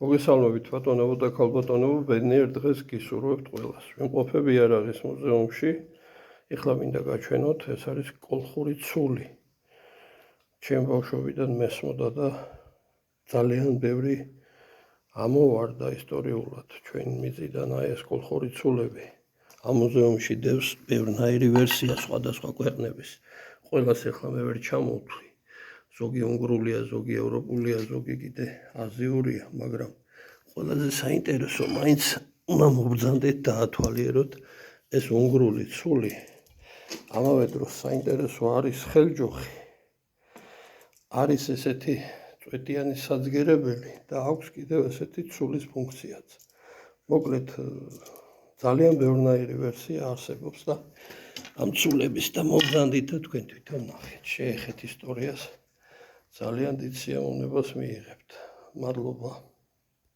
მოგესალმებით ბატონებო და ქალბატონებო, ბედნიერ დღეს გისურვებთ ყველას. ვიმყოფები იარაღის მუზეუმში. ეხლა მინდა გაჩვენოთ, ეს არის კოლხური ცული. ჩემ ბავშვობიდან მესმოდა და ძალიან ბევრი ამოვარდა ისტორიულად ჩვენ მიწიდან აი ეს კოლხური ცულები. ამ მუზეუმში დევს ბევრნაირი ვერსია სხვადასხვა ქვეყნების. ყველას ეხლა მე ვერ ჩამოვთვლი. ზოგი უნგრულია, ზოგი ევროპულია, ზოგი კიდე აზიურია, მაგრამ ყველაზე საინტერესო მაინც უნდა მობრძანდეთ და ათვალიეროთ ეს უნგრული ცული. ამავე დროს საინტერესო არის ხელჯოხი. არის ესეთი წვეტიანი საძგერებელი და აქვს კიდევ ესეთი ცულის ფუნქციაც. მოკლედ ძალიან ბევრნაირი ვერსია არსებობს და ამ ცულების და მობრძანდით და თქვენ თვითონ ნახეთ, შეეხეთ ისტორიას. ძალიან დიდ სიამოვნებას მიიღებთ. მადლობა.